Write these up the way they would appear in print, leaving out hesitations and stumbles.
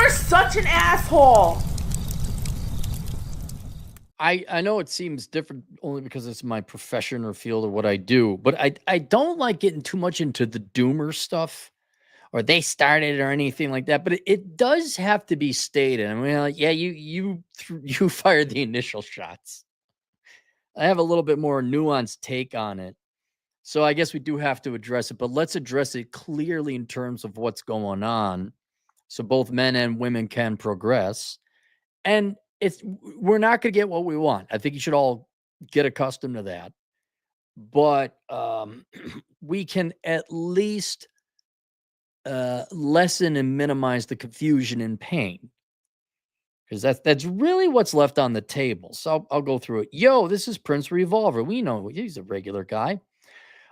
You're such an asshole. I know it seems different only because it's my profession or field or what I do, but I don't like getting too much into the doomer stuff or they started or anything like that. But it does have to be stated. I mean, like, yeah, you fired the initial shots. I have a little bit more nuanced take on it. So I guess we do have to address it, but let's address it clearly in terms of what's going on so both men and women can progress. And we're not going to get what we want. I think you should all get accustomed to that. But we can at least lessen and minimize the confusion and pain because that's really what's left on the table. So I'll go through it. Yo, this is Prince Revolver. We know he's a regular guy.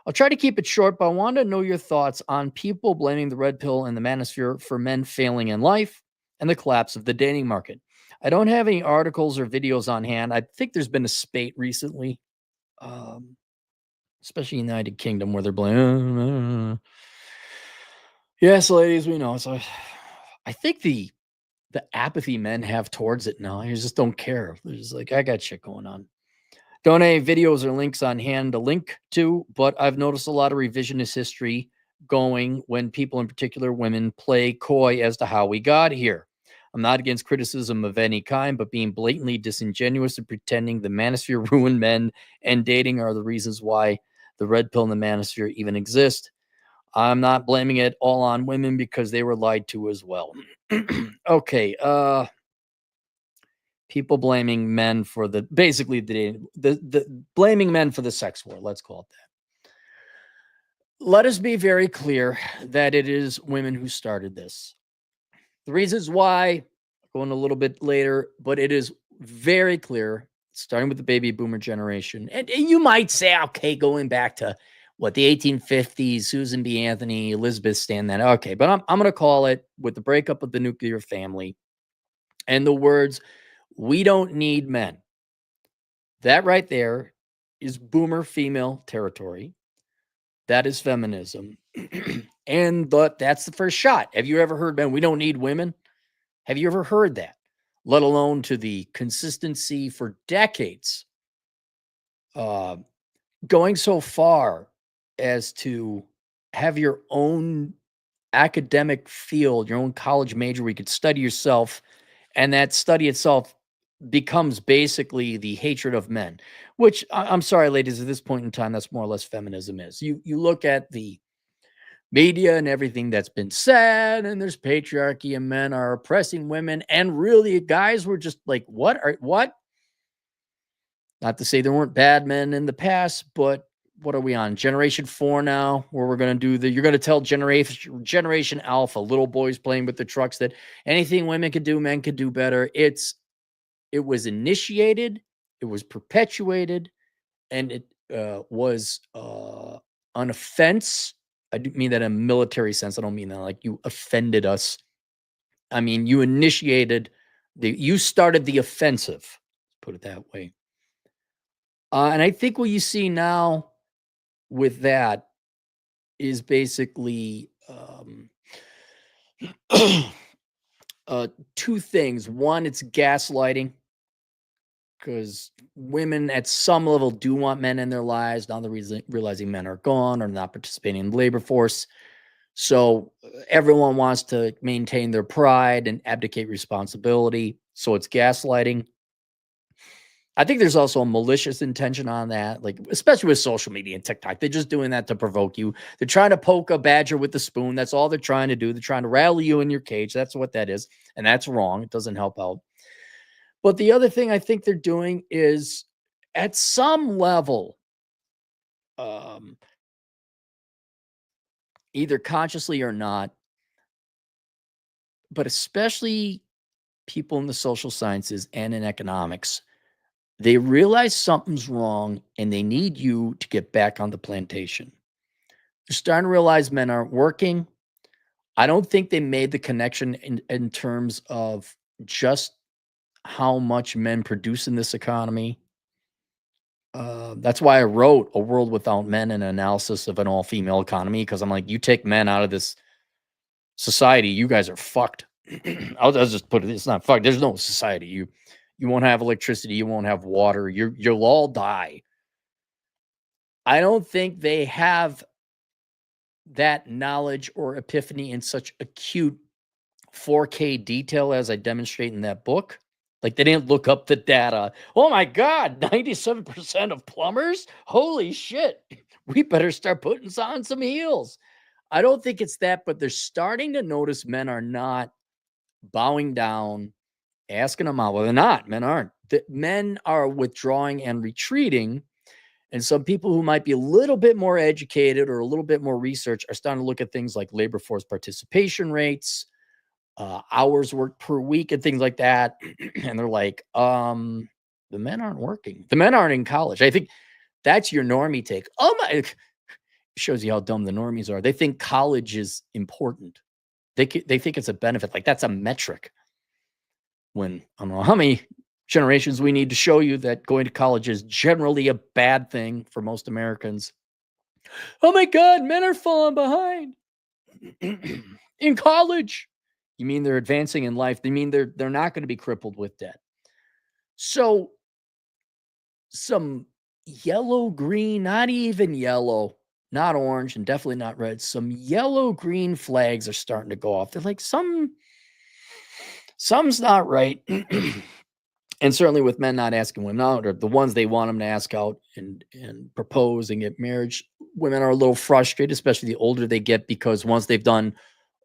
I'll try to keep it short, but I want to know your thoughts on people blaming the red pill and the manosphere for men failing in life and the collapse of the dating market. I don't have any articles or videos on hand. I think there's been a spate recently, especially in the United Kingdom, where they're blaming. Yes, ladies, we know. So I think the apathy men have towards it now, you just don't care. They're just like, I got shit going on. Don't have any videos or links on hand to link to, but I've noticed a lot of revisionist history going when people, in particular women, play coy as to how we got here. I'm not against criticism of any kind, but being blatantly disingenuous and pretending the manosphere ruined men and dating are the reasons why the red pill and the manosphere even exist. I'm not blaming it all on women because they were lied to as well. Okay, people blaming men for the blaming men for the sex war. Let's call it that. Let us be very clear that it is women who started this. The reasons why, going a little bit later, but it is very clear, starting with the baby boomer generation. And you might say, okay, going back to what, the 1850s, Susan B. Anthony, Elizabeth Stanton, that. Okay, but I'm going to call it with the breakup of the nuclear family and the words, we don't need men. That right there is boomer female territory. That is feminism. And that's the first shot. Have you ever heard, man, we don't need women? Have you ever heard that? Let alone to the consistency for decades. Going so far as to have your own academic field, your own college major where you could study yourself, and that study itself becomes basically the hatred of men, which I'm sorry, ladies, at this point in time, that's more or less feminism is. You look at the media and everything that's been said, and there's patriarchy and men are oppressing women, and really guys were just like, what? Not to say there weren't bad men in the past, but what are we on? Generation 4 now, where we're going to do you're going to tell Generation Alpha, little boys playing with the trucks, that anything women could do, men could do better. It was initiated, it was perpetuated, and it was an offense. I do mean that in a military sense. I don't mean that like you offended us. I mean, you you started the offensive, let's put it that way. And I think what you see now with that is basically two things. One, it's gaslighting, because women at some level do want men in their lives. Now they're realizing men are gone or not participating in the labor force. So everyone wants to maintain their pride and abdicate responsibility. So it's gaslighting. I think there's also a malicious intention on that, like especially with social media and TikTok. They're just doing that to provoke you. They're trying to poke a badger with the spoon. That's all they're trying to do. They're trying to rattle you in your cage. That's what that is. And that's wrong. It doesn't help out. But the other thing I think they're doing is at some level, either consciously or not, but especially people in the social sciences and in economics, they realize something's wrong and they need you to get back on the plantation. They're starting to realize men aren't working. I don't think they made the connection in terms of just how much men produce in this economy. That's why I wrote A World Without Men, an analysis of an all-female economy, because I'm like, you take men out of this society, you guys are fucked. I'll just put it, it's not fuck. There's no society. You won't have electricity, you won't have water, you'll all die. I don't think they have that knowledge or epiphany in such acute 4K detail as I demonstrate in that book. Like, they didn't look up the data. Oh my God, 97% of plumbers? Holy shit. We better start putting on some heels. I don't think it's that, but they're starting to notice men are not bowing down, asking them out. Well, they're not. Men aren't. Men are withdrawing and retreating. And some people who might be a little bit more educated or a little bit more research are starting to look at things like labor force participation rates, hours worked per week, and things like that. And they're like, the men aren't working. The men aren't in college. I think that's your normie take. Oh my, shows you how dumb the normies are. They think college is important. They think it's a benefit. Like, that's a metric. When I don't know how many generations we need to show you that going to college is generally a bad thing for most Americans. Oh my God, men are falling behind in college. You mean they're advancing in life? They mean they're not going to be crippled with debt. So some yellow, green, not even yellow, not orange, and definitely not red. Some yellow, green flags are starting to go off. They're like, something's not right. And certainly with men not asking women out, or the ones they want them to ask out and propose and get marriage, women are a little frustrated, especially the older they get, because once they've done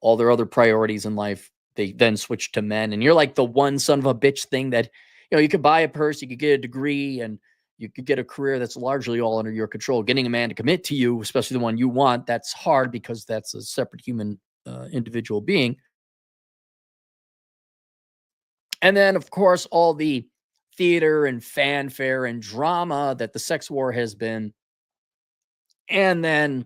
all their other priorities in life, they then switch to men. And you're like the one son of a bitch thing that, you could buy a purse, you could get a degree, and you could get a career that's largely all under your control. Getting a man to commit to you, especially the one you want, that's hard because that's a separate human individual being. And then, of course, all the theater and fanfare and drama that the sex war has been. And then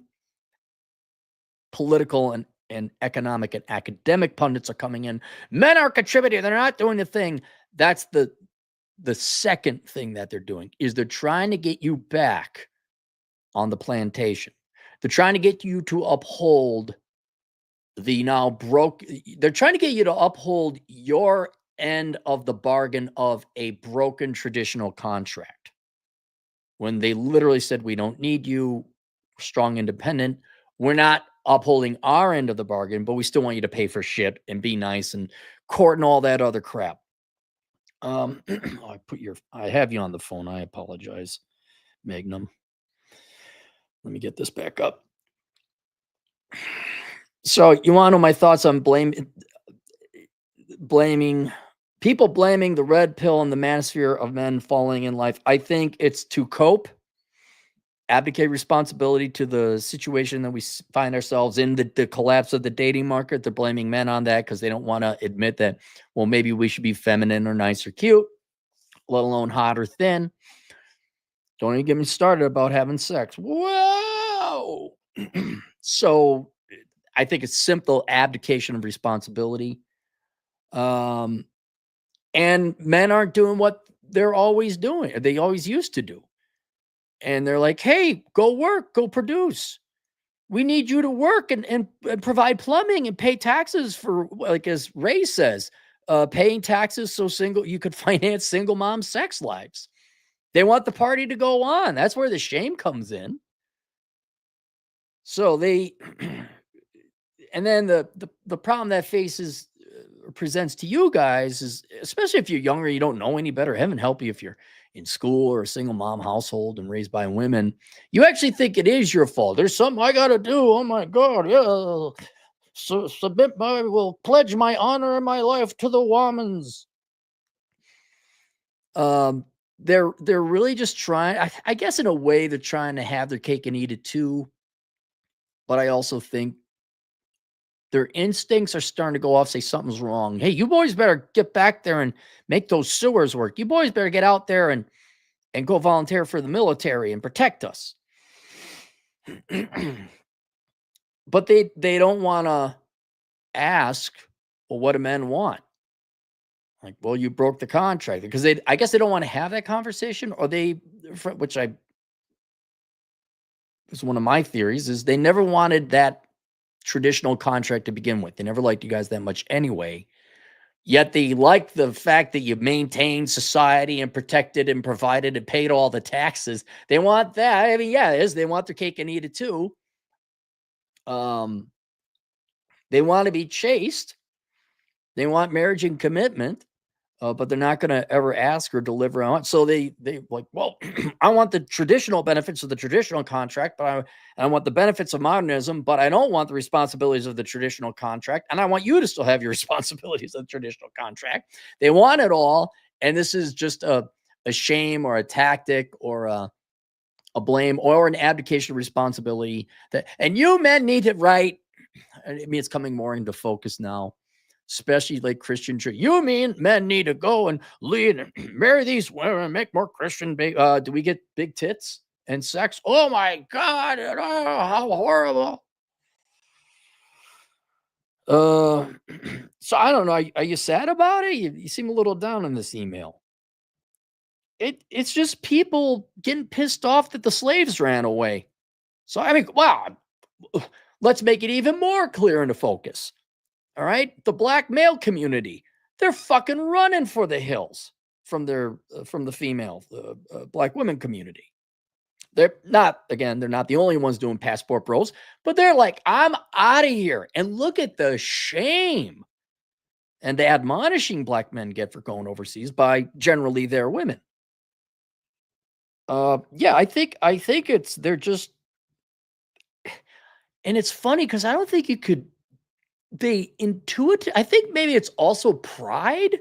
political and economic and academic pundits are coming in. Men are contributing. They're not doing the thing. That's the second thing that they're doing, is they're trying to get you back on the plantation. They're trying to get you to uphold they're trying to get you to uphold your end of the bargain of a broken traditional contract, when they literally said, we don't need you, strong, independent. We're not upholding our end of the bargain, but we still want you to pay for shit and be nice and court and all that other crap. I have you on the phone. I apologize, Magnum. Let me get this back up. So you want to know my thoughts on blaming people, blaming the red pill and the manosphere of men falling in life? I think it's to cope, abdicate responsibility to the situation that we find ourselves in, the collapse of the dating market. They're blaming men on that because they don't want to admit that, well, maybe we should be feminine or nice or cute, let alone hot or thin. Don't even get me started about having sex. Whoa. So I think it's simple abdication of responsibility. And men aren't doing what they're always doing, they always used to do. And they're like, hey, go work, go produce. We need you to work and provide plumbing and pay taxes for, like, as Ray says, paying taxes so you could finance single mom sex lives. They want the party to go on. That's where the shame comes in. So and then the problem that presents to you guys is, especially if you're younger, you don't know any better. Heaven help you if you're in school or a single mom household and raised by women. You actually think it is your fault. There's something I got to do. Oh my God. Yeah. Will pledge my honor and my life to the womans. They're really just trying, I guess in a way they're trying to have their cake and eat it too. But I also think their instincts are starting to go off, say something's wrong. Hey, you boys better get back there and make those sewers work. You boys better get out there and go volunteer for the military and protect us. But they don't want to ask, well, what do men want? Like, well, you broke the contract, because I guess they don't want to have that conversation, or which is one of my theories, is they never wanted that traditional contract to begin with. They never liked you guys that much anyway. Yet they like the fact that you maintained society and protected and provided and paid all the taxes. They want that. I mean, yeah, it is. They want their cake and eat it too. They want to be chaste. They want marriage and commitment, but they're not going to ever ask or deliver on it. So they like, well, I want the traditional benefits of the traditional contract, but I want the benefits of modernism, but I don't want the responsibilities of the traditional contract, and I want you to still have your responsibilities of the traditional contract. They want it all, and this is just a shame or a tactic or a blame or an abdication of responsibility. And you men need it right. I mean, it's coming more into focus now, especially like Christian church. You mean men need to go and lead and marry these women and make more Christian? Do we get big tits and sex? Oh my God. Oh, how horrible. So I don't know. Are you sad about it? You seem a little down in this email. It's just people getting pissed off that the slaves ran away. So I mean, wow. Let's make it even more clear into focus. All right. The black male community, they're fucking running for the hills from the female black women community. They're not the only ones doing passport bros, but they're like, I'm out of here. And look at the shame and the admonishing black men get for going overseas by generally their women. Yeah, I think they're just, and it's funny because I don't think you could, they intuitive. I think maybe it's also pride.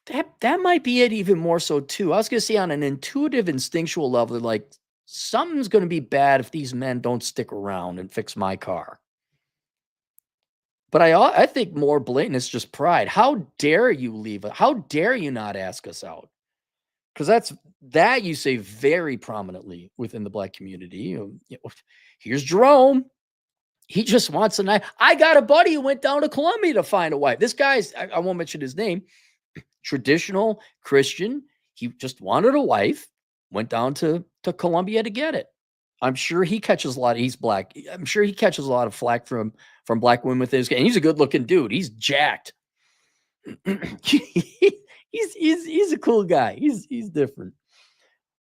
That might be it even more so too. I was gonna say on an intuitive, instinctual level, like something's gonna be bad if these men don't stick around and fix my car. But I think more blatant it's just pride. How dare you leave it? How dare you not ask us out? Because that you say very prominently within the black community. Here's Jerome. He just wants a night. I got a buddy who went down to Colombia to find a wife. This guy's, I won't mention his name, traditional Christian. He just wanted a wife, went down to Colombia to get it. I'm sure he catches a lot. He's black. I'm sure he catches a lot of flack from black women with his. And he's a good looking dude. He's jacked. he's a cool guy. He's different.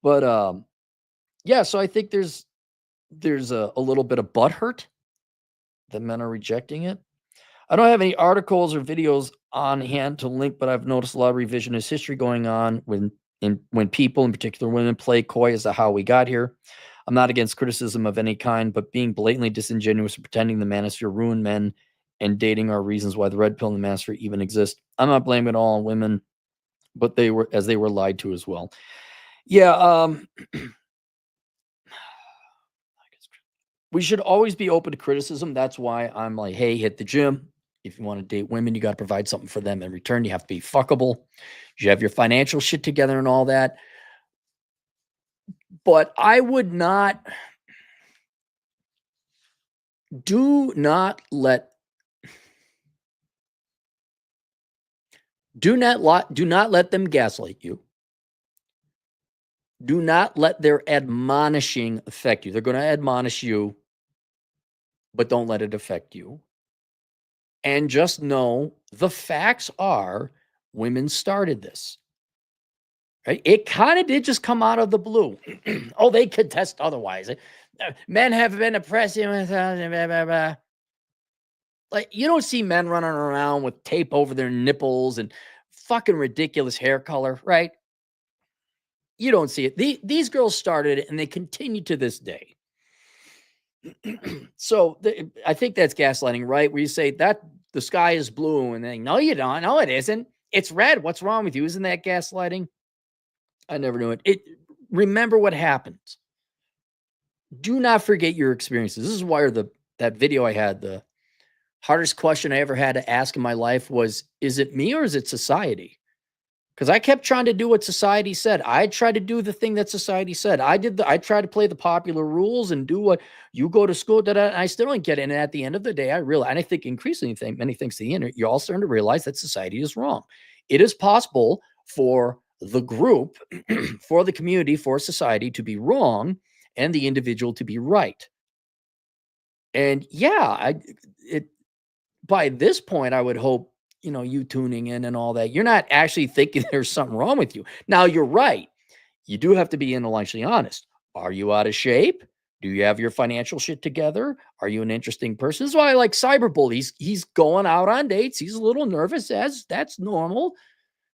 But yeah. So I think there's a little bit of butthurt that men are rejecting it. I don't have any articles or videos on hand to link, but I've noticed a lot of revisionist history going on when people, in particular women, play coy as to how we got here. I'm not against criticism of any kind, but being blatantly disingenuous and pretending the manosphere ruined men and dating are reasons why the red pill and the manosphere even exist. I'm not blaming it all on women, but they were lied to as well. Yeah, we should always be open to criticism. That's why I'm like, hey, hit the gym. If you want to date women, you got to provide something for them in return. You have to be fuckable. You have your financial shit together and all that. But I would not, do not let them gaslight you. Do not let their admonishing affect you. They're going to admonish you, but don't let it affect you. And just know the facts are women started this. Right? It kind of did just come out of the blue. Oh, they contest otherwise. Men have been oppressed. Blah, blah, blah. Like, you don't see men running around with tape over their nipples and fucking ridiculous hair color, right? You don't see it. These girls started it and they continue to this day. So I think that's gaslighting, right? Where you say that the sky is blue and then, no, you don't. No, it isn't. It's red. What's wrong with you? Isn't that gaslighting? I never knew it. Remember what happens. Do not forget your experiences. This is why that video I had, the hardest question I ever had to ask in my life was, is it me or is it society? Because I kept trying to do what society said. I tried to do the thing that society said. I tried to play the popular rules and do what you go to school, and I still don't get it. And at the end of the day, I realize, and I think increasingly many things to the internet, you're all starting to realize that society is wrong. It is possible for the group, for the community, for society to be wrong and the individual to be right. And yeah, by this point, I would hope, you tuning in and all that, you're not actually thinking there's something wrong with you. Now, you're right. You do have to be intellectually honest. Are you out of shape? Do you have your financial shit together? Are you an interesting person? This is why I like Cyberbully. He's going out on dates. He's a little nervous, as that's normal,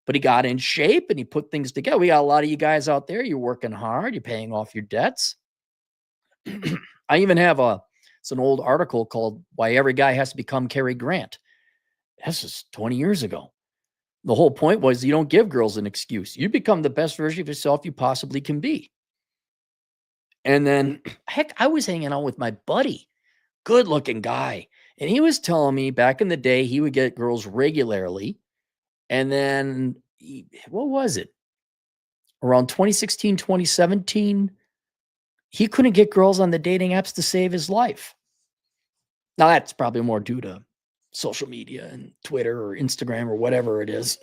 but he got in shape and he put things together. We got a lot of you guys out there. You're working hard. You're paying off your debts. I even have it's an old article called Why Every Guy Has to Become Cary Grant. This is 20 years ago. The whole point was you don't give girls an excuse. You become the best version of yourself you possibly can be. And then, heck, I was hanging out with my buddy, good looking guy. And he was telling me back in the day, he would get girls regularly. And then, what was it? Around 2016, 2017, he couldn't get girls on the dating apps to save his life. Now, that's probably more due to social media and Twitter or Instagram or whatever it is.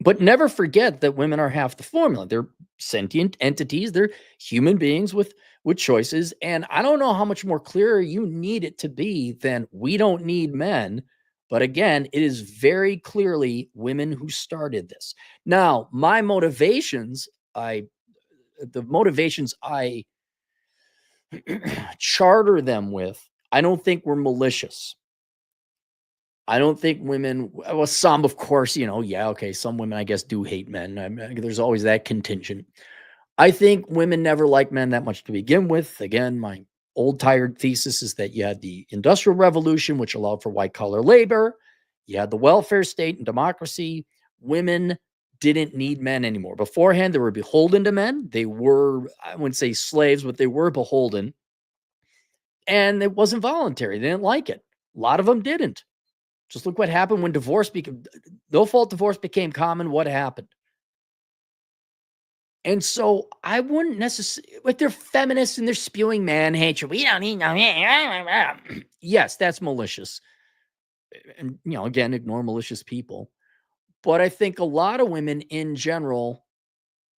But never forget that women are half the formula. They're sentient entities. They're human beings with choices. And I don't know how much more clearer you need it to be than we don't need men. But again, it is very clearly women who started this. Now, my motivations, the motivations I charter them with, I don't think were malicious. I don't think women, well, some, of course, some women, I guess, do hate men. There's always that contingent. I think women never liked men that much to begin with. Again, my old tired thesis is that you had the Industrial Revolution, which allowed for white collar labor. You had the welfare state and democracy. Women didn't need men anymore. Beforehand, they were beholden to men. They were, I wouldn't say slaves, but they were beholden. And it wasn't voluntary. They didn't like it. A lot of them didn't. Just look what happened when no-fault divorce became common. What happened? And so I wouldn't necessarily, like, they're feminists and they're spewing man hatred. We don't need no. Yes, that's malicious. And, again, ignore malicious people. But I think a lot of women in general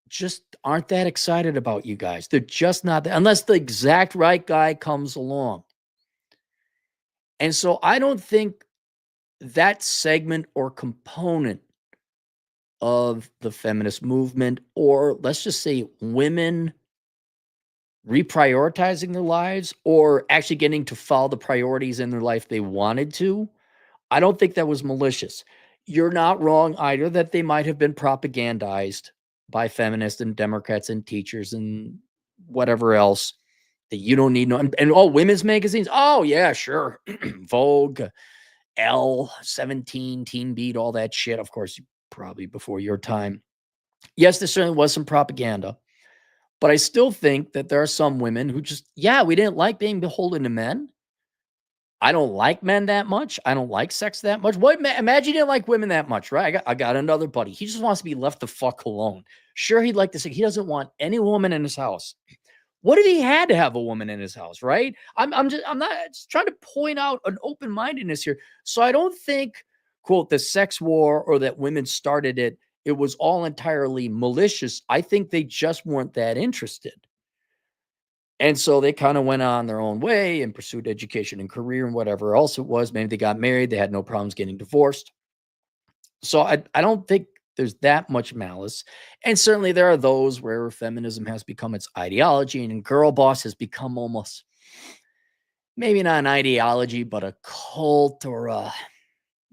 just aren't that excited about you guys. They're just not, unless the exact right guy comes along. And so I don't think that segment or component of the feminist movement, or let's just say women reprioritizing their lives or actually getting to follow the priorities in their life they wanted to, I don't think that was malicious. You're not wrong either that they might have been propagandized by feminists and Democrats and teachers and whatever else, that you don't need and all women's magazines. Oh yeah, sure. Vogue, Elle, 17, Teen Beat, all that shit. Of course, probably before your time. Yes, there certainly was some propaganda, but I still think that there are some women who just, we didn't like being beholden to men. I don't like men that much. I don't like sex that much. Imagine you didn't like women that much, right? I got another buddy. He just wants to be left the fuck alone. Sure, he'd like to say he doesn't want any woman in his house. What if he had to have a woman in his house, right? I'm not just trying to point out an open-mindedness here. So I don't think, quote, the sex war or that women started it, it was all entirely malicious. I think they just weren't that interested. And so they kind of went on their own way and pursued education and career and whatever else it was. Maybe they got married. They had no problems getting divorced. So I don't think there's that much malice. And certainly there are those where feminism has become its ideology and girl boss has become almost maybe not an ideology, but a cult or a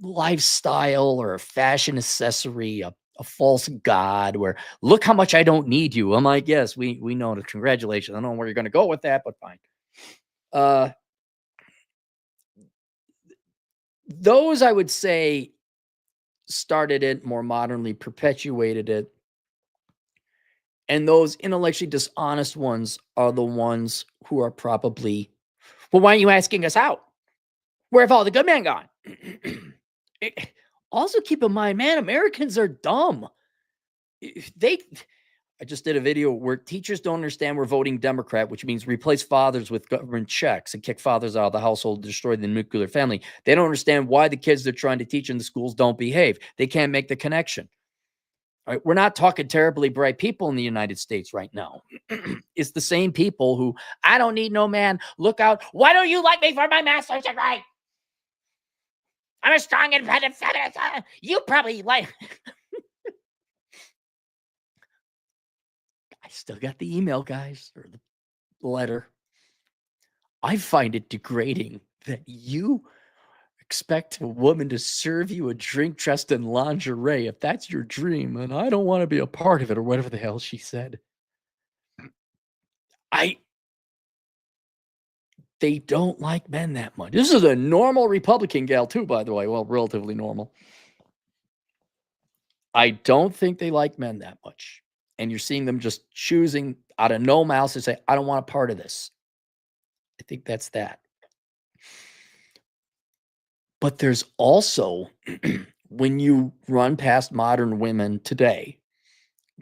lifestyle or a fashion accessory, a false god where look how much I don't need you. I'm like, yes, we know it. Congratulations. I don't know where you're going to go with that, but fine. Those I would say started it, more modernly perpetuated it. And those intellectually dishonest ones are the ones who are probably, well, why aren't you asking us out? Where have all the good men gone? Also keep in mind, man, Americans are dumb. I just did a video where teachers don't understand we're voting Democrat, which means replace fathers with government checks and kick fathers out of the household, destroy the nuclear family. They don't understand why the kids they're trying to teach in the schools don't behave. They can't make the connection. All right, we're not talking terribly bright people in the United States right now. It's the same people who, I don't need no man. Look out. Why don't you like me for my master's degree? I'm a strong, independent feminist. You probably like. I still got the email, guys, or the letter. I find it degrading that you expect a woman to serve you a drink dressed in lingerie if that's your dream, and I don't want to be a part of it, or whatever the hell she said. They don't like men that much. This is a normal Republican gal too, by the way. Well, relatively normal. I don't think they like men that much. And you're seeing them just choosing out of no mouths to say, I don't want a part of this. I think that's that. But there's also, when you run past modern women today,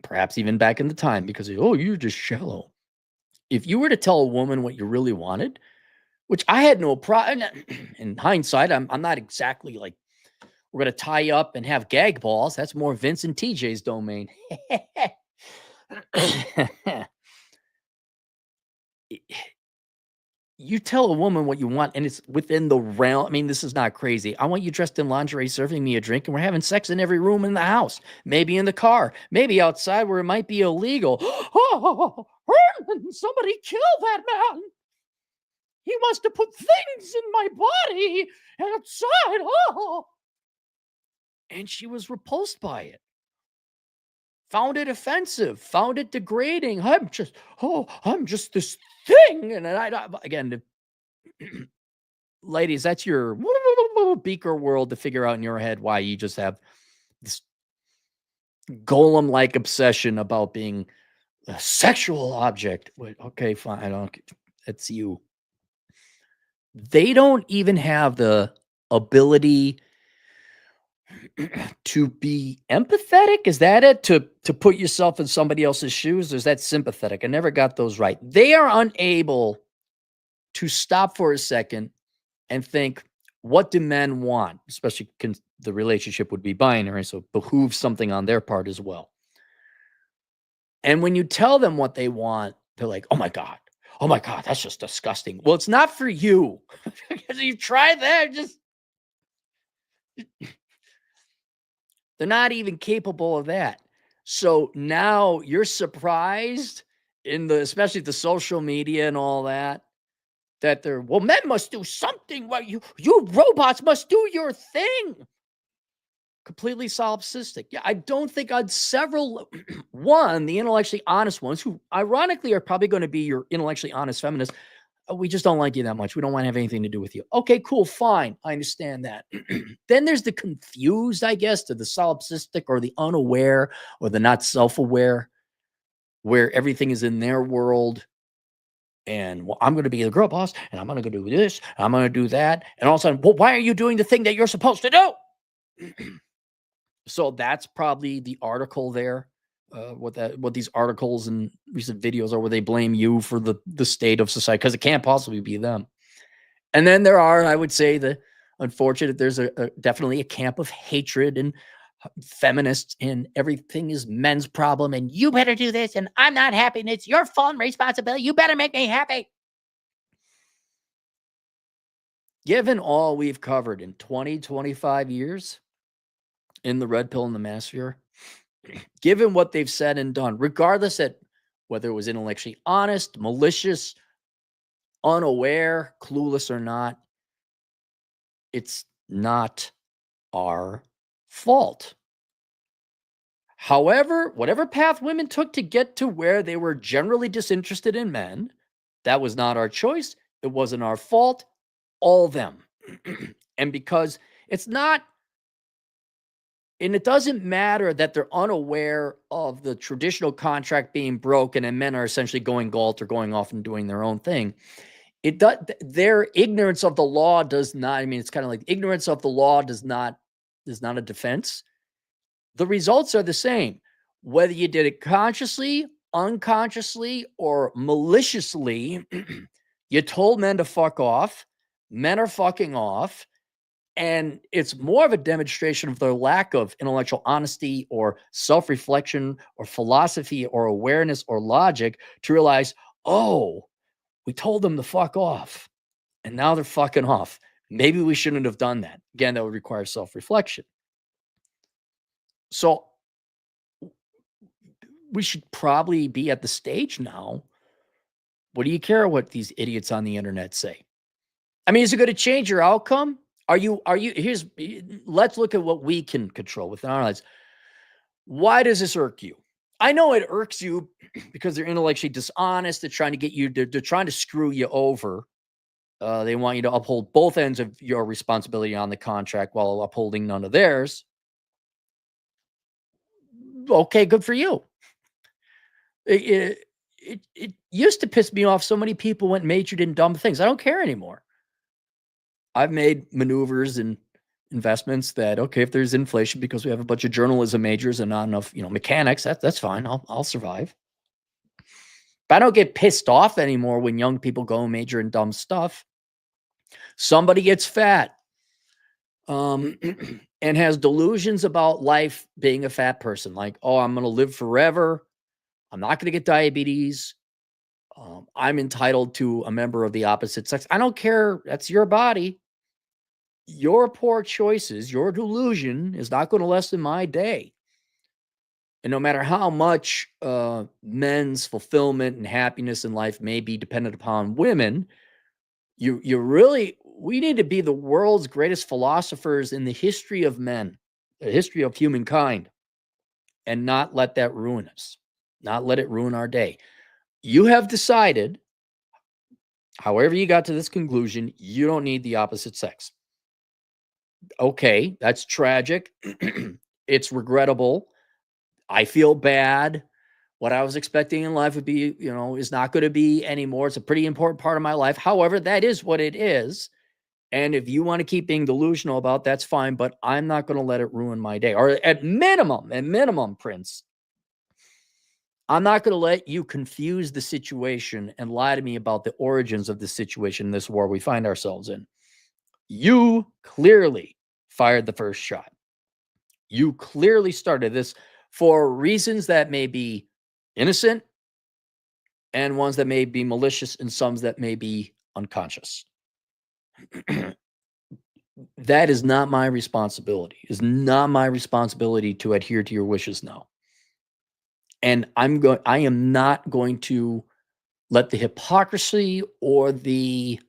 perhaps even back in the time, because, oh, you're just shallow. If you were to tell a woman what you really wanted, which I had no problem, in hindsight, I'm not exactly like, we're going to tie you up and have gag balls. That's more Vince and TJ's domain. You tell a woman what you want, and it's within the realm. I mean, this is not crazy. I want you dressed in lingerie, serving me a drink, and we're having sex in every room in the house, maybe in the car, maybe outside where it might be illegal. Oh, somebody kill that man. He wants to put things in my body outside. Oh. And she was repulsed by it. Found it offensive, found it degrading. I'm just this thing. And I again, ladies, that's your beaker world to figure out in your head why you just have this golem-like obsession about being a sexual object. Wait, okay, fine. I don't. It's you. They don't even have the ability to be empathetic. Is that it? To put yourself in somebody else's shoes? Or is that sympathetic? I never got those right. They are unable to stop for a second and think, what do men want? Especially the relationship would be binary, so it behooves something on their part as well. And when you tell them what they want, they're like, oh my God, that's just disgusting. Well, it's not for you. Because you tried that, they're not even capable of that. So now you're surprised especially the social media and all that they're, well, men must do something. Well, you robots must do your thing. Completely solipsistic. Yeah, I don't think on several, one, the intellectually honest ones, who ironically are probably going to be your intellectually honest feminists, we just don't like you that much. We don't want to have anything to do with you. Okay, cool, fine. I understand that. Then there's the confused, I guess, to the solipsistic or the unaware or the not self-aware, where everything is in their world. And, well, I'm going to be the girl boss, and I'm going to go do this, and I'm going to do that. And all of a sudden, well, why are you doing the thing that you're supposed to do? So that's probably the article there. What these articles and recent videos are, where they blame you for the state of society, because it can't possibly be them. And then there are, I would say, the unfortunate, there's definitely a camp of hatred and feminists, and everything is men's problem, and you better do this, and I'm not happy, and it's your fault and responsibility. You better make me happy. Given all we've covered in 25 years in the red pill and the manosphere, given what they've said and done, regardless of whether it was intellectually honest, malicious, unaware, clueless or not, it's not our fault. However, whatever path women took to get to where they were generally disinterested in men, that was not our choice. It wasn't our fault. All them. And because it's not, and it doesn't matter that they're unaware of the traditional contract being broken and men are essentially going galt or going off and doing their own thing. Their ignorance of the law does not, I mean, it's kind of like ignorance of the law is not a defense. The results are the same. Whether you did it consciously, unconsciously, or maliciously, you told men to fuck off. Men are fucking off. And it's more of a demonstration of their lack of intellectual honesty or self-reflection or philosophy or awareness or logic to realize, oh, we told them to fuck off. And now they're fucking off. Maybe we shouldn't have done that. Again, that would require self-reflection. So we should probably be at the stage now. What do you care what these idiots on the internet say? I mean, is it going to change your outcome? Let's look at what we can control within our lives. Why does this irk you? I know it irks you because they're intellectually dishonest. They're trying to get you, they're trying to screw you over. They want you to uphold both ends of your responsibility on the contract while upholding none of theirs. Okay, good for you. It used to piss me off. So many people went and majored in dumb things. I don't care anymore. I've made maneuvers and investments that, okay, if there's inflation because we have a bunch of journalism majors and not enough, mechanics, that's fine. I'll survive. But I don't get pissed off anymore when young people go and major in dumb stuff. Somebody gets fat and has delusions about life being a fat person. Like, oh, I'm going to live forever. I'm not going to get diabetes. I'm entitled to a member of the opposite sex. I don't care. That's your body. Your poor choices, your delusion is not going to lessen my day. And no matter how much men's fulfillment and happiness in life may be dependent upon women, we need to be the world's greatest philosophers in the history of men, the history of humankind, and not let that ruin us, not let it ruin our day. You have decided, however you got to this conclusion, you don't need the opposite sex. Okay, that's tragic. It's regrettable. I feel bad. What I was expecting in life would be, is not going to be anymore. It's a pretty important part of my life. However, that is what it is. And if you want to keep being delusional about that's fine, but I'm not going to let it ruin my day. Or at minimum, Prince, I'm not going to let you confuse the situation and lie to me about the origins of the situation in this war we find ourselves in. You clearly fired the first shot. You clearly started this for reasons that may be innocent and ones that may be malicious and some that may be unconscious. That is not my responsibility. It's not my responsibility to adhere to your wishes now. And I am not going to let the hypocrisy or the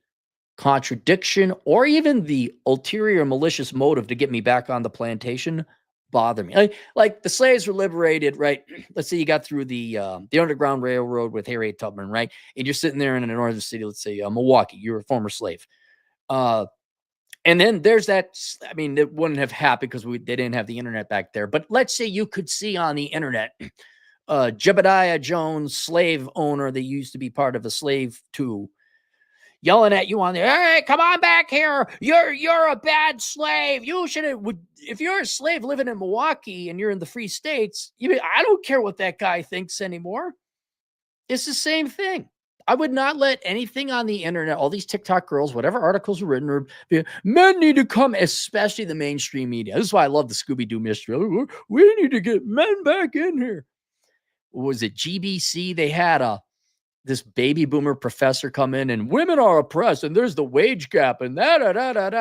contradiction or even the ulterior malicious motive to get me back on the plantation bother me. Like the slaves were liberated, right? Let's say you got through the Underground Railroad with Harriet Tubman, right? And you're sitting there in a northern city, let's say Milwaukee, you're a former slave. And then there's that, I mean, it wouldn't have happened because they didn't have the internet back there. But let's say you could see on the internet Jebediah Jones, slave owner that used to be part of a slave too, yelling at you on there, hey, come on back here. You're a bad slave. You should have, if you're a slave living in Milwaukee and you're in the free states, I don't care what that guy thinks anymore. It's the same thing. I would not let anything on the internet, all these TikTok girls, whatever articles are written, or men need to come, especially the mainstream media. This is why I love the Scooby-Doo mystery. We need to get men back in here. Was it GBC? They had this baby boomer professor come in and women are oppressed and there's the wage gap and da.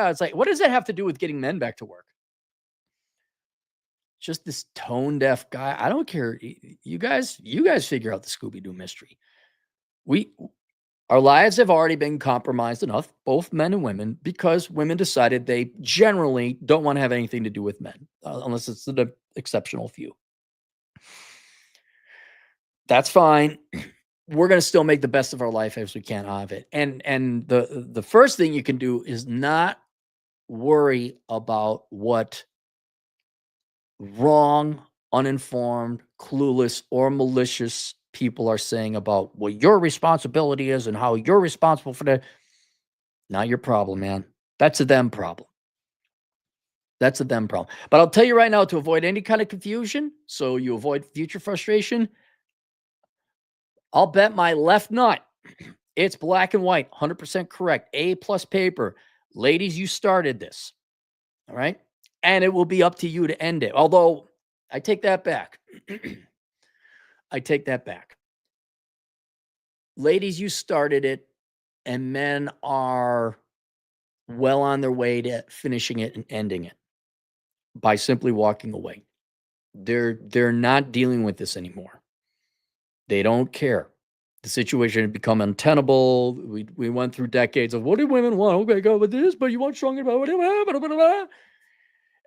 It's like, what does that have to do with getting men back to work? Just this tone deaf guy. I don't care. You guys figure out the Scooby-Doo mystery. Our lives have already been compromised enough, both men and women, because women decided they generally don't want to have anything to do with men, unless it's the exceptional few. That's fine. We're going to still make the best of our life as we can out of it. And the first thing you can do is not worry about what wrong, uninformed, clueless, or malicious people are saying about what your responsibility is and how you're responsible for that. Not your problem, man. That's a them problem. That's a them problem. But I'll tell you right now, to avoid any kind of confusion, so you avoid future frustration, I'll bet my left nut. It's black and white, 100% correct. A+ paper. Ladies, you started this. All right? And it will be up to you to end it. Although, I take that back. I take that back. Ladies, you started it, and men are well on their way to finishing it and ending it by simply walking away. They're not dealing with this anymore. They don't care. The situation had become untenable. We went through decades of what do women want? Okay, go with this, but you want stronger about whatever.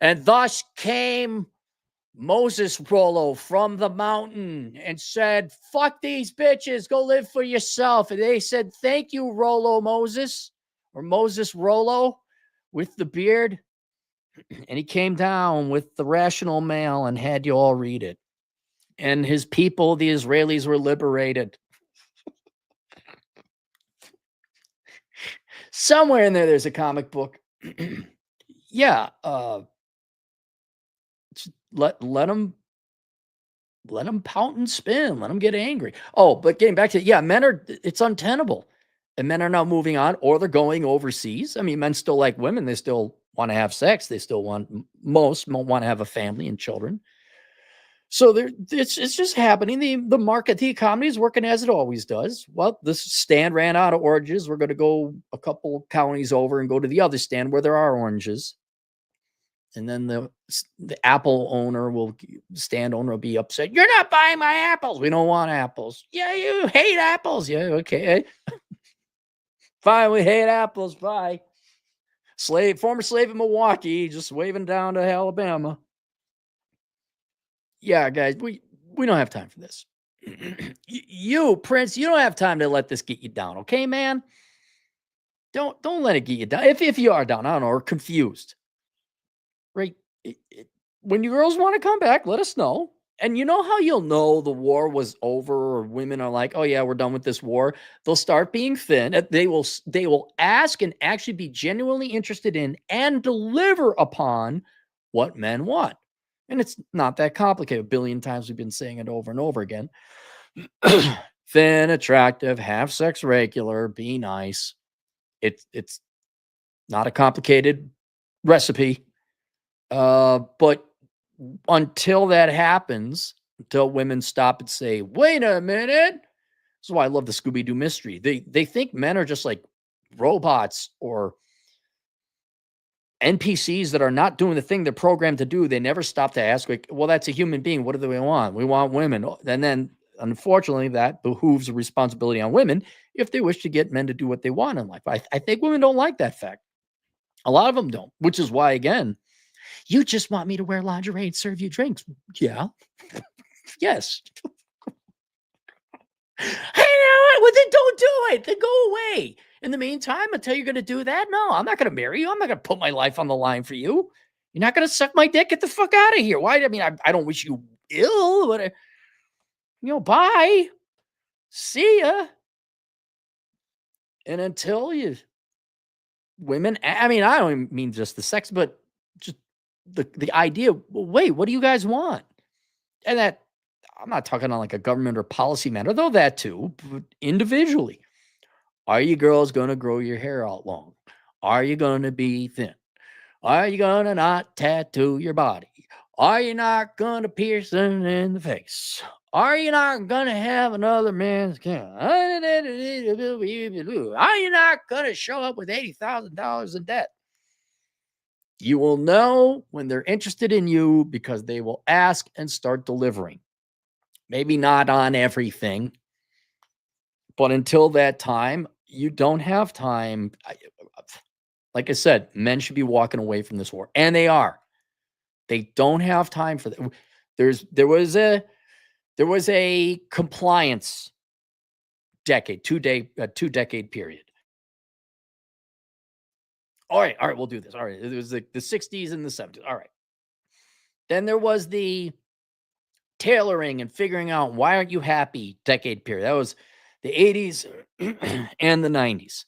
And thus came Moses Rollo from the mountain and said, fuck these bitches, go live for yourself. And they said, thank you, Rollo Moses, or Moses Rollo with the beard. And he came down with the rational mail and had you all read it. And his people, the Israelis, were liberated. Somewhere in there's a comic book. Yeah, let them pout and spin. Let them get angry. Oh, but getting back to it's untenable, and men are now moving on, or they're going overseas. I mean, men still like women. They still want to have sex. They still most want to have a family and children. So it's just happening. The market, the economy is working as it always does. Well, this stand ran out of oranges. We're going to go a couple counties over and go to the other stand where there are oranges. And then the Apple stand owner will be upset. You're not buying my apples. We don't want apples. Yeah, you hate apples. Yeah, okay. Fine, we hate apples. Bye. Former slave in Milwaukee, just waving down to Alabama. Yeah, guys, we don't have time for this. You, Prince, you don't have time to let this get you down, okay, man? Don't let it get you down. If you are down, I don't know, or confused. Right? When you girls want to come back, let us know. And you know how you'll know the war was over, or women are like, oh yeah, we're done with this war. They'll start being thin. They will ask and actually be genuinely interested in and deliver upon what men want. And it's not that complicated. A billion times we've been saying it over and over again. Thin, attractive, have sex regular, be nice. It's not a complicated recipe. But until that happens, until women stop and say, wait a minute. This is why I love the Scooby-Doo mystery. They think men are just like robots or NPCs that are not doing the thing they're programmed to do. They never stop to ask, like, well, that's a human being. What do we want? We want women. And then, unfortunately, that behooves a responsibility on women if they wish to get men to do what they want in life. I think women don't like that fact. A lot of them don't, which is why, again, you just want me to wear lingerie and serve you drinks. Yeah. Yes. I know. Well, then don't do it. Then go away. In the meantime, until you're going to do that, no, I'm not going to marry you. I'm not going to put my life on the line for you. You're not going to suck my dick. Get the fuck out of here. Why? I mean, I don't wish you ill, but, bye. See ya. And until women, I mean, I don't even mean just the sex, but just the idea, well, wait, what do you guys want? And that, I'm not talking on like a government or policy matter, though that too, but individually. Are you girls going to grow your hair out long? Are you going to be thin? Are you going to not tattoo your body? Are you not going to pierce them in the face? Are you not going to have another man's skin? Are you not going to show up with $80,000 in debt? You will know when they're interested in you because they will ask and start delivering. Maybe not on everything, but until that time, you don't have time. Like I said, men should be walking away from this war, and they are. They don't have time for that. There was a compliance decade, two decade period. All right, we'll do this. All right, it was the 60s and the 70s. All right. Then there was the tailoring and figuring out why aren't you happy decade period. That was the 80s and the 90s.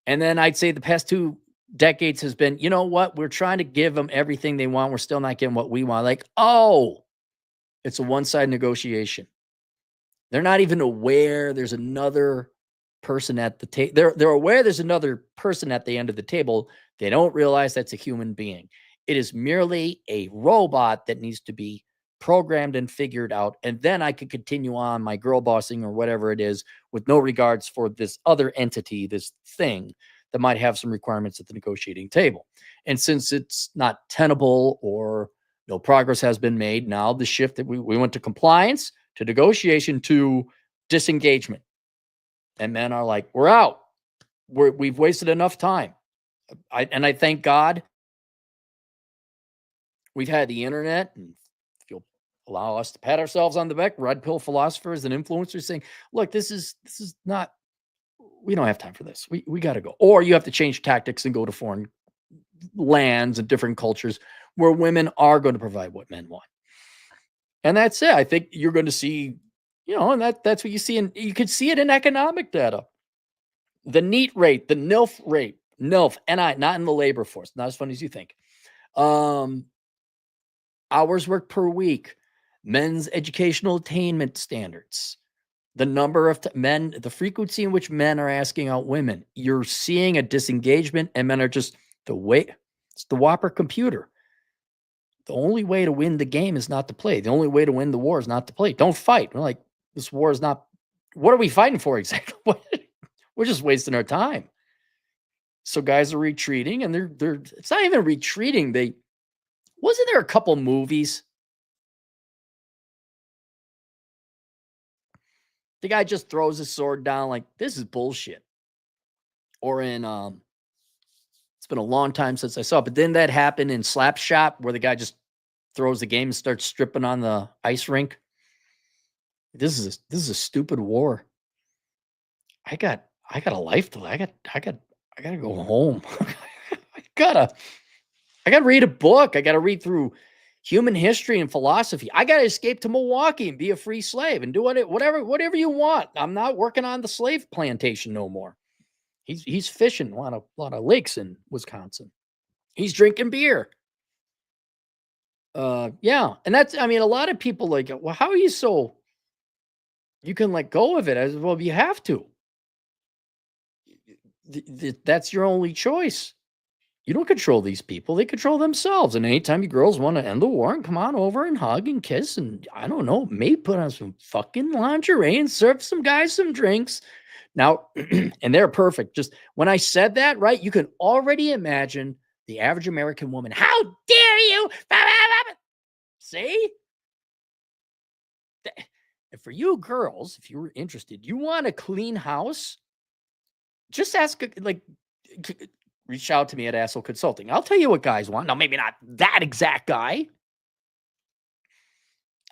And then I'd say the past 2 decades has been, you know what? We're trying to give them everything they want. We're still not getting what we want. Like, oh, it's a one-side negotiation. They're not even aware there's another person at the table. They're aware there's another person at the end of the table. They don't realize that's a human being. It is merely a robot that needs to be programmed and figured out. And then I could continue on my girl bossing or whatever it is with no regards for this other entity, this thing that might have some requirements at the negotiating table. And since it's not tenable or no progress has been made, now the shift that we went to compliance, to negotiation, to disengagement. And men are like, we're out. We've wasted enough time. I thank God we've had the internet, and if you'll allow us to pat ourselves on the back, red pill philosophers and influencers saying, look, this is not, we don't have time for this. We got to go. Or you have to change tactics and go to foreign lands and different cultures where women are going to provide what men want. And that's it. I think you're going to see, and that's what you see. And you could see it in economic data. The NEET rate, the NILF rate, NILF, NI, not in the labor force, not as funny as you think. Hours worked per week, men's educational attainment standards, the number of men, the frequency in which men are asking out women. You're seeing a disengagement, and men are just it's the Whopper computer. The only way to win the game is not to play. The only way to win the war is not to play. Don't fight. We're like, this war is not, what are we fighting for exactly? We're just wasting our time. So guys are retreating, and they're it's not even retreating. Wasn't there a couple movies? The guy just throws his sword down like, this is bullshit. Or in it's been a long time since I saw it, but then that happened in Slap Shop where the guy just throws the game and starts stripping on the ice rink. This is a stupid war. I got a life to live. I gotta go home. I gotta read a book. I gotta read through human history and philosophy. I gotta escape to Milwaukee and be a free slave and do whatever you want. I'm not working on the slave plantation no more. He's fishing a lot of lakes in Wisconsin. He's drinking beer. Yeah. And that's, a lot of people like, well, how are you so, you can let go of it? As well, you have to. That's your only choice. You don't control these people. They control themselves. And anytime you girls want to end the war and come on over and hug and kiss and, I don't know, maybe put on some fucking lingerie and serve some guys some drinks. Now, and they're perfect. Just when I said that, right, you can already imagine the average American woman. How dare you? See? And for you girls, if you were interested, you want a clean house, just ask, reach out to me at Asshole Consulting. I'll tell you what guys want. Now, maybe not that exact guy.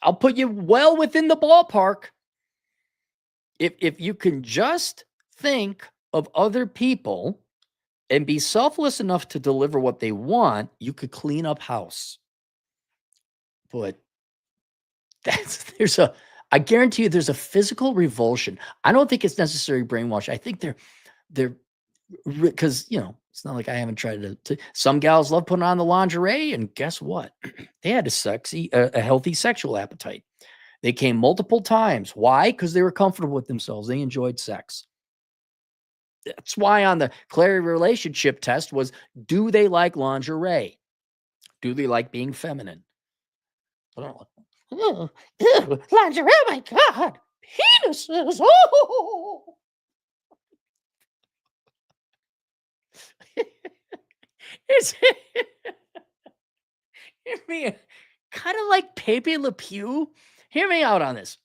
I'll put you well within the ballpark. If you can just think of other people and be selfless enough to deliver what they want, you could clean up house. But I guarantee you there's a physical revulsion. I don't think it's necessarily brainwash. I think they're because, it's not like I haven't tried to some gals love putting on the lingerie, and guess what? They had a healthy sexual appetite. They came multiple times. Why? Because they were comfortable with themselves. They enjoyed sex. That's why on the Clary relationship test was, do they like lingerie? Do they like being feminine? Oh, lingerie, oh my God. Penises. Oh. It's kind of like Pepe Le Pew. Hear me out on this.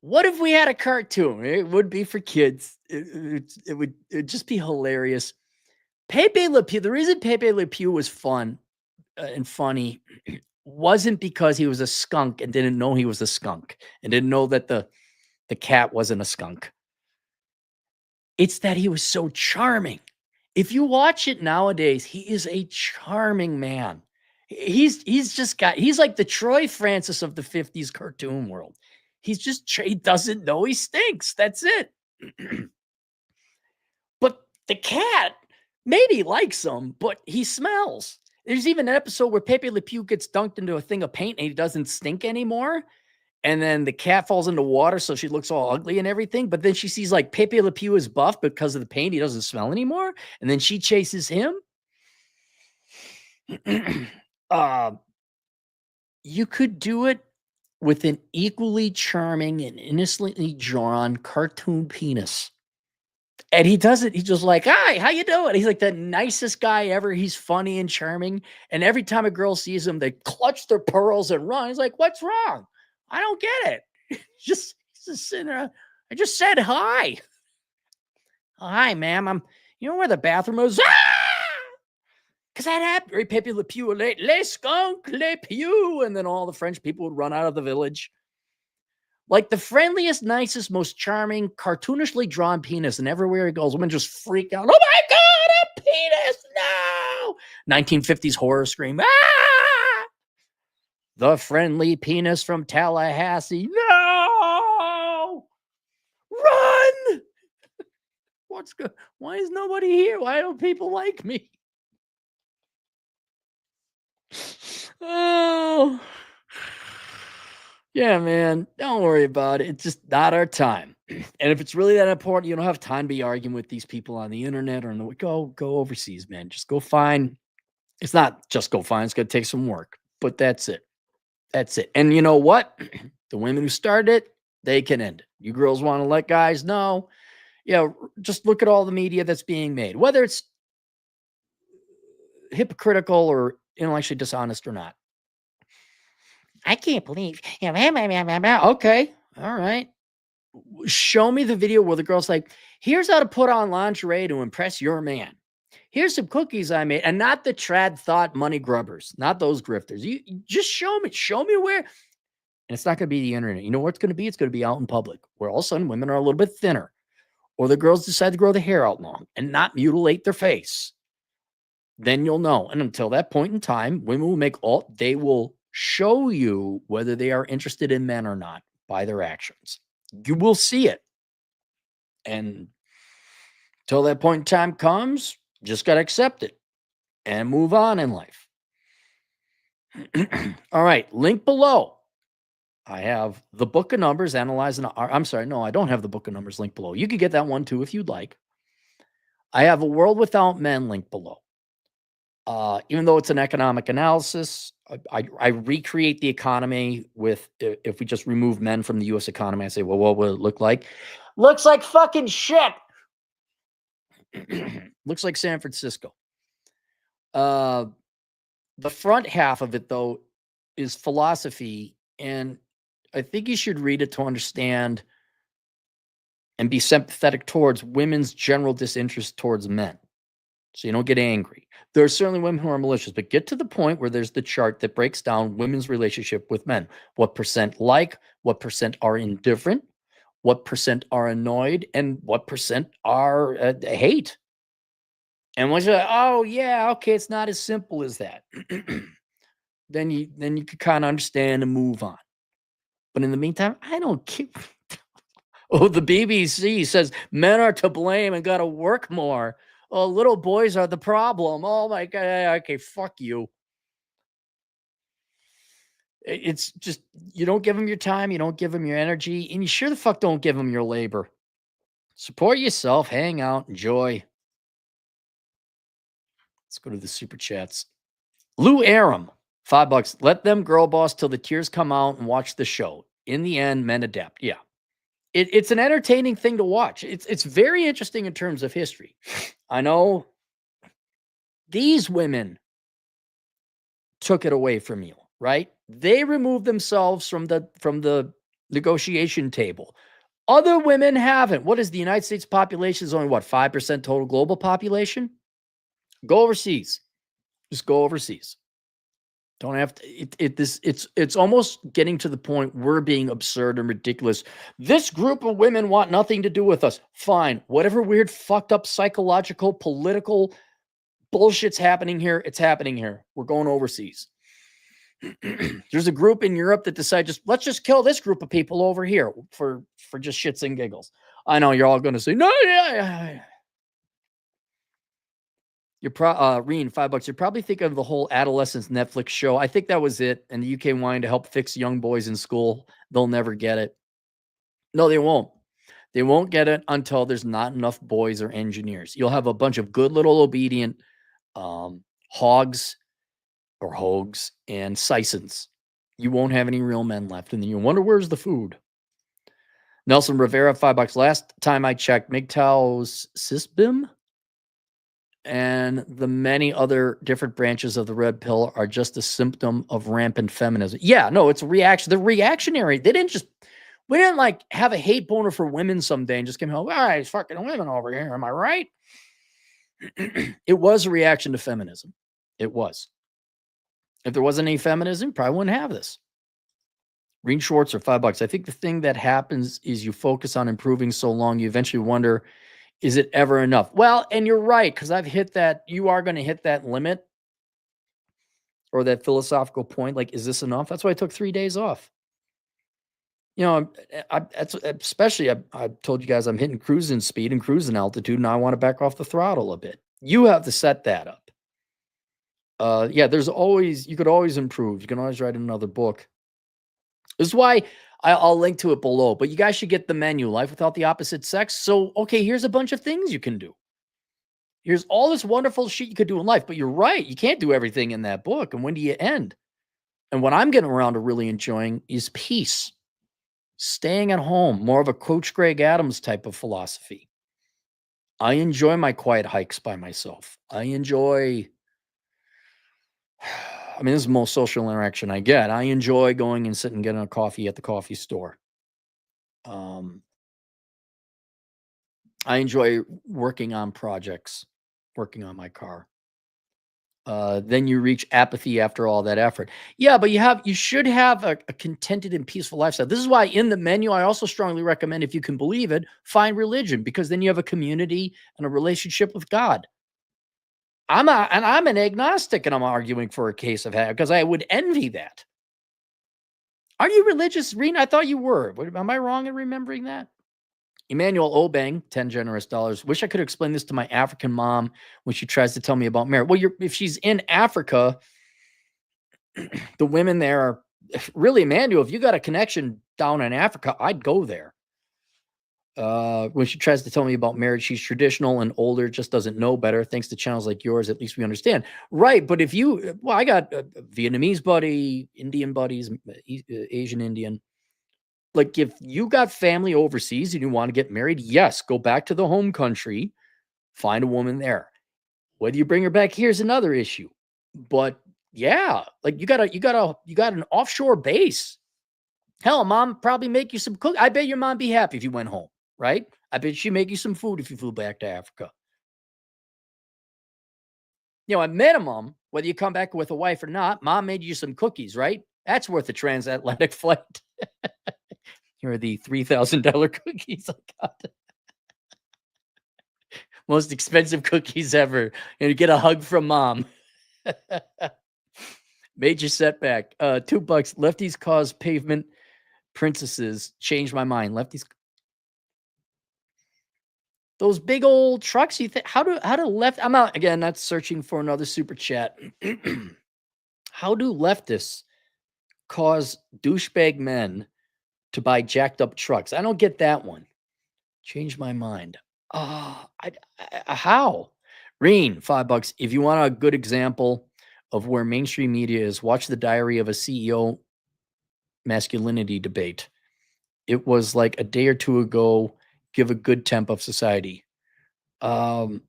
What if we had a cartoon? It would be for kids. It would just be hilarious. Pepe Le Pew. The reason Pepe Le Pew was fun and funny wasn't because he was a skunk and didn't know he was a skunk and didn't know that the cat wasn't a skunk. It's that he was so charming. If you watch it nowadays, he is a charming man. He's like the Troy Francis of the 50s cartoon world. He doesn't know he stinks. That's it. But the cat, maybe he likes him, but he smells. There's even an episode where Pepe Le Pew gets dunked into a thing of paint and he doesn't stink anymore. And then the cat falls into water, so she looks all ugly and everything. But then she sees like Pepe Le Pew is buff because of the paint. He doesn't smell anymore. And then she chases him. You could do it with an equally charming and innocently drawn cartoon penis. And he does it. He's just like, "Hi, how you doing?" He's like the nicest guy ever. He's funny and charming. And every time a girl sees him, they clutch their pearls and run. He's like, "What's wrong? I don't get it." He's just sitting there. I just said hi. Hi, ma'am. You know where the bathroom is? Because that happened. Right, Pepe Le Pew, les skunk, le pew. And then all the French people would run out of the village. Like the friendliest, nicest, most charming, cartoonishly drawn penis. And everywhere he goes, women just freak out. Oh my God, a penis. No. 1950s horror scream. Ah! The friendly penis from Tallahassee. No. Run. What's good? Why is nobody here? Why don't people like me? Oh. Yeah, man. Don't worry about it. It's just not our time. And if it's really that important, you don't have time to be arguing with these people on the internet or go overseas, man. Just go find. It's not just go find. It's gonna take some work, but that's it. That's it. And you know what? The women who started it, they can end it. You girls want to let guys know? Yeah, just look at all the media that's being made, whether it's hypocritical or intellectually dishonest or not. I can't believe. Okay, all right. Show me the video where the girl's like, "Here's how to put on lingerie to impress your man. Here's some cookies I made," and not the trad thought money grubbers, not those grifters. You just show me where. And it's not going to be the internet. You know what it's going to be? It's going to be out in public, where all of a sudden women are a little bit thinner, or the girls decide to grow the hair out long and not mutilate their face. Then you'll know. And until that point in time, women will they will show you whether they are interested in men or not by their actions. You will see it. And till that point in time comes, just got to accept it and move on in life. All right, link below. I have the book of numbers analyzing. I'm sorry, no, I don't have the book of numbers link below. You could get that one too if you'd like. I have a world without men link below. Even though it's an economic analysis, I recreate the economy with, if we just remove men from the U.S. economy, I say, well, what will it look like? Looks like fucking shit. Looks like San Francisco. The front half of it, though, is philosophy, and I think you should read it to understand and be sympathetic towards women's general disinterest towards men, so you don't get angry. There are certainly women who are malicious, but get to the point where there's the chart that breaks down women's relationship with men. What percent like, what percent are indifferent, what percent are annoyed, and what percent are hate. And once you're like, oh yeah, okay, it's not as simple as that. then you can kind of understand and move on. But in the meantime, I don't care. Oh, the BBC says men are to blame and got to work more. Oh, little boys are the problem. Oh my God. Okay, fuck you. It's just, you don't give them your time, you don't give them your energy, and you sure the fuck don't give them your labor. Support yourself, hang out, enjoy. Let's go to the super chats. Lou Aram, $5. Let them girl boss till the tears come out and watch the show. In the end, men adapt. Yeah. It's an entertaining thing to watch. It's very interesting in terms of history. I know these women took it away from you, right? They removed themselves from the negotiation table. Other women haven't. What is the United States population? Is only what, 5% total global population? Go overseas. Just go overseas. Don't have to. It's almost getting to the point we're being absurd and ridiculous. This group of women want nothing to do with us. Fine. Whatever weird, fucked up psychological, political bullshit's happening here, it's happening here. We're going overseas. There's a group in Europe that decided let's just kill this group of people over here for just shits and giggles. I know you're all going to say, no, yeah. You're Reen, $5. You're probably thinking of the whole adolescence Netflix show. I think that was it. And the UK wanting to help fix young boys in school. They'll never get it. No, they won't. They won't get it until there's not enough boys or engineers. You'll have a bunch of good little obedient hogs or hogs and sisons. You won't have any real men left. And then you wonder, where's the food? Nelson Rivera, $5. Last time I checked, MGTOW's CISBIM and the many other different branches of the red pill are just a symptom of rampant feminism. Yeah, no, it's a reaction. They're reactionary. We didn't like have a hate boner for women someday and just came home, all right, fucking women over here. Am I right? It was a reaction to feminism. It was. If there wasn't any feminism, probably wouldn't have this. Green shorts are $5. I think the thing that happens is you focus on improving so long, you eventually wonder, is it ever enough? Well, and you're right, because I've hit that. You are going to hit that limit or that philosophical point. Like, is this enough? That's why I took 3 days off. You know, I told you guys I'm hitting cruising speed and cruising altitude, and I want to back off the throttle a bit. You have to set that up. Yeah, you could always improve. You can always write another book. This is why I'll link to it below, but you guys should get the menu, Life Without the Opposite Sex. So, okay, here's a bunch of things you can do. Here's all this wonderful shit you could do in life, but you're right. You can't do everything in that book. And when do you end? And what I'm getting around to really enjoying is peace. Staying at home, more of a Coach Greg Adams type of philosophy. I enjoy my quiet hikes by myself. This is the most social interaction I get. I enjoy going and sitting and getting a coffee at the coffee store. I enjoy working on projects, working on my car. Then you reach apathy after all that effort. Yeah, but you should have a contented and peaceful lifestyle. This is why in the menu, I also strongly recommend, if you can believe it, find religion, because then you have a community and a relationship with God. I'm an agnostic, and I'm arguing for a case of because I would envy that. Are you religious, Rena? I thought you were. Am I wrong in remembering that? Emmanuel Obang, $10 generous. Wish I could explain this to my African mom when she tries to tell me about marriage. Well, if she's in Africa, the women there are really, Emmanuel, if you got a connection down in Africa, I'd go there. When she tries to tell me about marriage, she's traditional and older, just doesn't know better. Thanks to channels like yours, at least we understand. Right, but I got a Vietnamese buddy, Indian buddies, Asian Indian. Like, if you got family overseas and you want to get married, yes, go back to the home country, find a woman there. Whether you bring her back here is another issue. But yeah, like you got an offshore base. Hell, mom probably make you some cook. I bet your mom be happy if you went home, right? I bet she'd make you some food if you flew back to Africa. You know, at minimum, whether you come back with a wife or not, mom made you some cookies, right? That's worth a transatlantic flight. Here are the $3,000 cookies I got. Most expensive cookies ever. And you get a hug from mom. Major setback. $2. Lefties cause pavement princesses. Changed my mind. Lefties. Those big old trucks. You think how do left? I'm out again. Not searching for another super chat. How do leftists cause douchebag men to buy jacked up trucks? I don't get that one. Change my mind. How? Reen, $5. If you want a good example of where mainstream media is, watch the Diary of a CEO masculinity debate. It was like a day or two ago. Give a good temp of society. The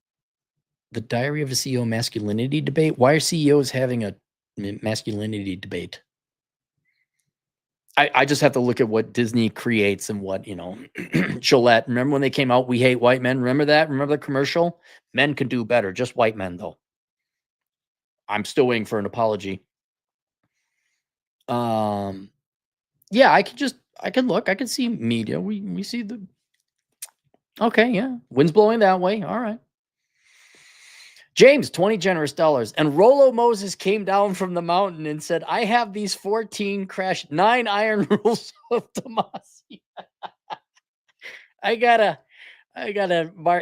Diary of a CEO masculinity debate. Why are CEOs having a masculinity debate? I just have to look at what Disney creates and what, Gillette. Remember when they came out, We Hate White Men? Remember that? Remember the commercial? Men can do better. Just white men, though. I'm still waiting for an apology. Yeah, I can look. I can see media. We see the. Okay, yeah. Wind's blowing that way. All right. James, $20 generous. And Rollo Moses came down from the mountain and said, I have these 14 crashed 9 iron rules of Tomasi. I gotta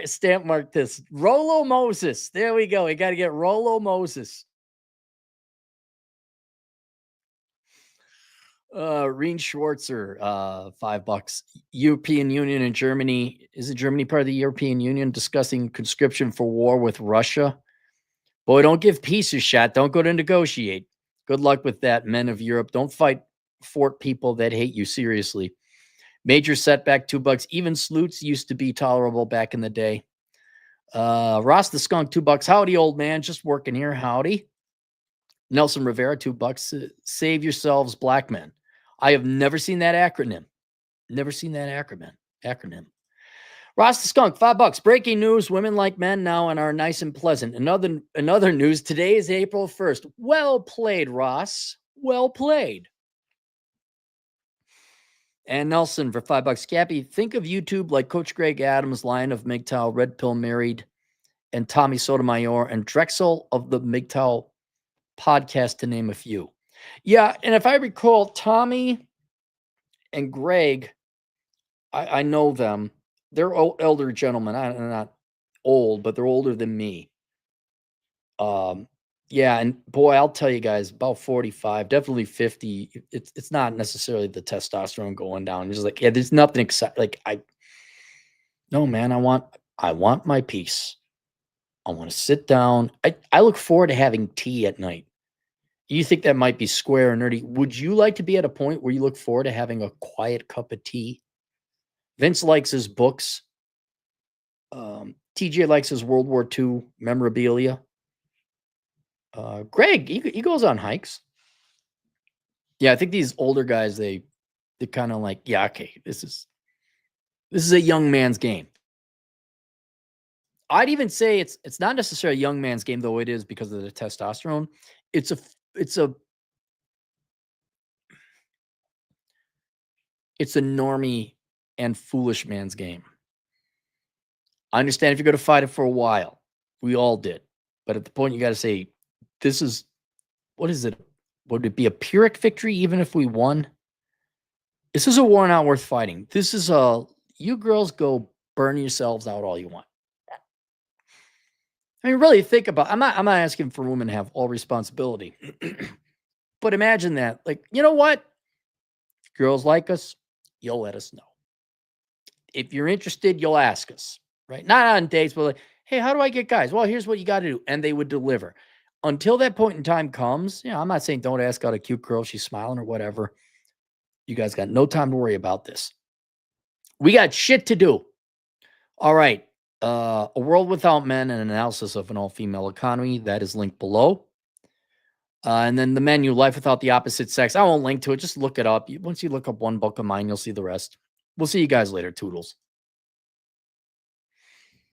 stamp mark this. Rollo Moses. There we go. We got to get Rollo Moses. Reen Schwarzer, $5. European Union and Germany. Isn't Germany part of the European Union discussing conscription for war with Russia? Boy, don't give peace a shot. Don't go to negotiate. Good luck with that, men of Europe. Don't fight for people that hate you seriously. Major setback, $2. Even sleuths used to be tolerable back in the day. Ross the Skunk, $2. Howdy, old man. Just working here. Howdy. Nelson Rivera, $2. Save yourselves, black men. I have never seen that acronym. Never seen that acronym. Ross the Skunk, $5. Breaking news: women like men now and are nice and pleasant. Another news. Today is April 1st. Well played, Ross. Well played. And Nelson for $5. Cappy, think of YouTube like Coach Greg Adams, Lion of MGTOW, Red Pill Married, and Tommy Sotomayor, and Drexel of the MGTOW podcast, to name a few. Yeah, and if I recall, Tommy and Greg, I know them. They're elder gentlemen. I'm not old, but they're older than me. Yeah, and boy, I'll tell you guys, about 45, definitely 50. It's not necessarily the testosterone going down. It's just like, yeah, there's nothing exciting. Like no, man, I want my peace. I want to sit down. I look forward to having tea at night. You think that might be square and nerdy? Would you like to be at a point where you look forward to having a quiet cup of tea? Vince likes his books. TJ likes his World War II memorabilia. Greg, he goes on hikes. Yeah, I think these older guys, they're kind of like, yeah, okay, this is a young man's game. I'd even say it's not necessarily a young man's game, though it is because of the testosterone. It's a normie and foolish man's game. I understand if you're going to fight it for a while. We all did. But at the point, you got to say, what is it? Would it be a Pyrrhic victory even if we won? This is a war not worth fighting. This is you girls go burn yourselves out all you want. I mean, really think about, I'm not asking for women to have all responsibility. But imagine that. Like, you know what? If girls like us, you'll let us know. If you're interested, you'll ask us, right? Not on dates, but like, hey, how do I get guys? Well, here's what you got to do. And they would deliver. Until that point in time comes, I'm not saying don't ask out a cute girl. She's smiling or whatever. You guys got no time to worry about this. We got shit to do. All right. A World Without Men and an analysis of an all-female economy. That is linked below. And then the menu, Life Without the Opposite Sex. I won't link to it. Just look it up. Once you look up one book of mine, you'll see the rest. We'll see you guys later. Toodles.